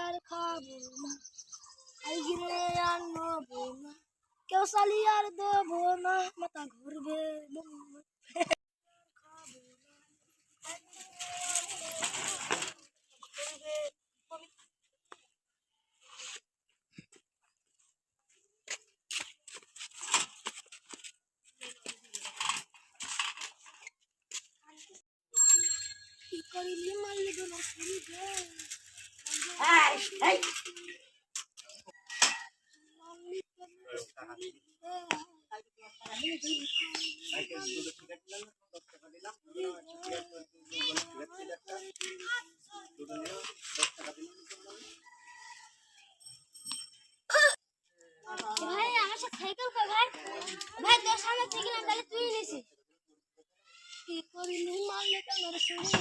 আর খাবো না, আইগিরে আর নেবো না, কেউ শালি আর দেবো না, মাথা ঘুরবে কি করিলি মারলি দোনা শুরুবে ভাই আমার সাথে সাইকেল কর ভাই ভাই তোর সামনে থেকে না তাহলে তুই নিছিস কি করিলি মারলি দোনা শুরুবে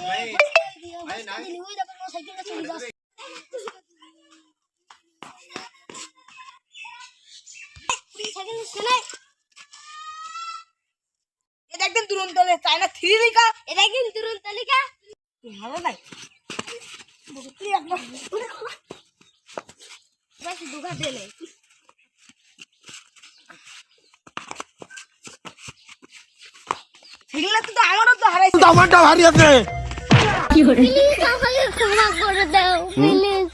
ভাই না দিলি ওই দেখো সাইকেলটা চলে যাচ্ছে সাইকেল চলে এটা একদিন দুরন্ত চায়না 3 লিখা এটা কি দুরন্ত তালিকা ভালো নাই তুই একদম বাস দুগা দেলে সেগুলা তো আমারও তো হারাইছে আমারটা ভারী আছে কি করে প্লিজ আমাকে ক্ষমা করে দাও প্লিজ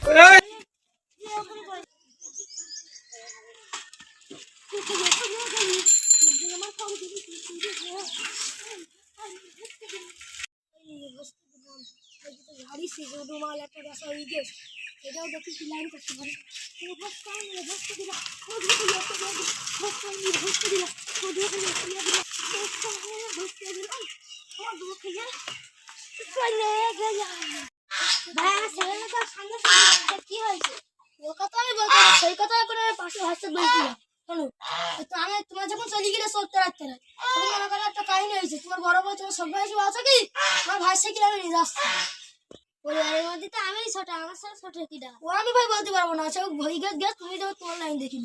এটাও দেখি কি লাইন করতে পারে কি হয়েছে ওর কথা আমি বলতে সেই কথা করে পাশে হাসতে বলছিলাম শোনো তো আমি তোমার যখন চলে গেলে সত্যি রাখতে না তখন মনে করো একটা কাহিনী হয়েছে তোমার বড় ভাই তোমার সব ভাই আছে কি আমার ভাই সাইকেল আমি নিয়ে যাচ্ছি ওই এর মধ্যে তো আমি ছোট আমার সাথে ছোট কিটা ও আমি ভাই বলতে পারবো না আচ্ছা ভই গেছ গেছ তুমি যাও তোমার লাইন দেখি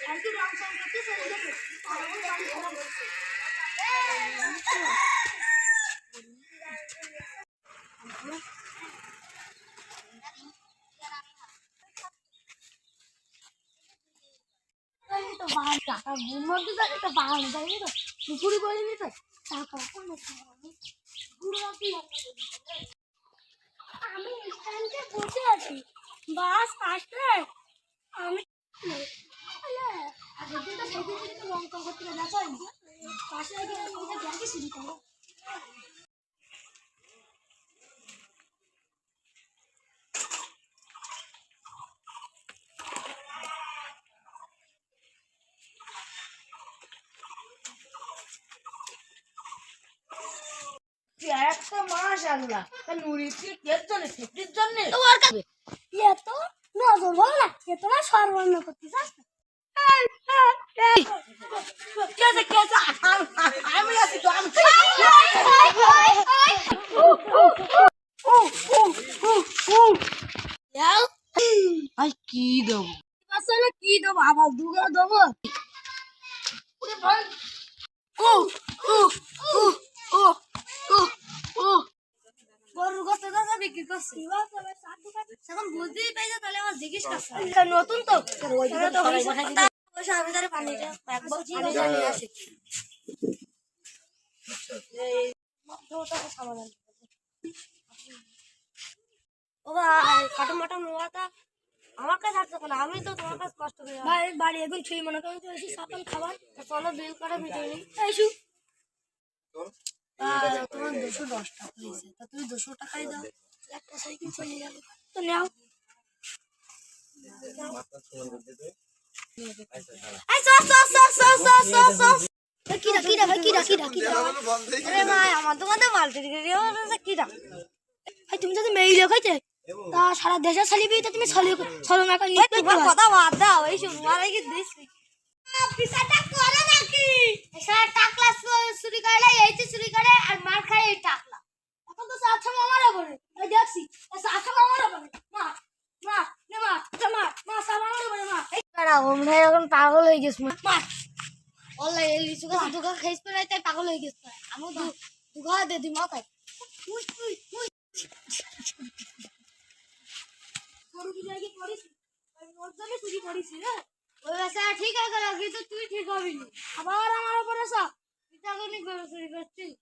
আর কি রং সং করতে চলে যাবে তো বাহার টাকা মধ্যে যাবে তো বাহার যাবে তো পুকুরি বলিনি তো টাকা আমি স্ট্যান্ডে বসে আছি বাস আসলে আমি লঙ্কা করতে দেখা পাশে ব্যাংকে শুরু করো একটা মাশাআল্লাহ নুরি কি এর জন্য সেফটির জন্য তোমার কাছে এত নজর বল না এ তোমার সর্বর্ণ করতে চাস আমি আছি তো আমি আই কি দেব আসলে কি দেবো আবার দুগা দেবো গরুর গোস্ত দাদা বিক্রি করছি এখন বুঝতেই পেয়েছে তাহলে আমার জিজ্ঞেস করছে নতুন তো আমি তার পানিটা একবার নিয়ে আসি ও ভাই কাটন মাটন নোয়াটা আমার কাছে আসছে কেন আমি তো তোমার কাছে কষ্ট করে ভাই বাড়ি এখন ছুঁই মনে করেন তো এসে সাপান খাবার চলো বিল করে মিটিয়ে নিই এসু তোমার 210 টাকা হয়েছে তা তুমি 200 টাকাই দাও একটা সাইকেল চলে গেল তো নাও এই কিরা ভাই কিরা আরে ভাই আমার দোকানে মাল চুরি করে কিরা ভাই তুমি যদি মেয়ে লোক হইতে তা সারা দেশের ছালিবি তো তুমি ছলো না করে তোমার কথা বাদ দাও এই শুন মারাই কি দিছি পিসাটা করে নাকি এসা টাকলা চুরি করে এইতে চুরি করে আর মার খায় এই টাকলা এখন তো সাথে মামারা বলে এই দেখছি সাথে মামারা বলে মা মা নে মা সামারা বলে মা এই কারা ওম ভাই এখন পাগল হয়ে গেছ মা অনলাইন লিচু গাছ দুগা খাইছ পড়াই তাই পাগল হয়ে গেছ আমি দুগা দে দি মাথায় গরু বিজয় কি করিস ওর জন্য চুরি করিস রে ওই বেচা ঠিক আছে কিন্তু তুই ঠিক হবি না আবার আমার উপরে সব তুই তো চুরি করছিস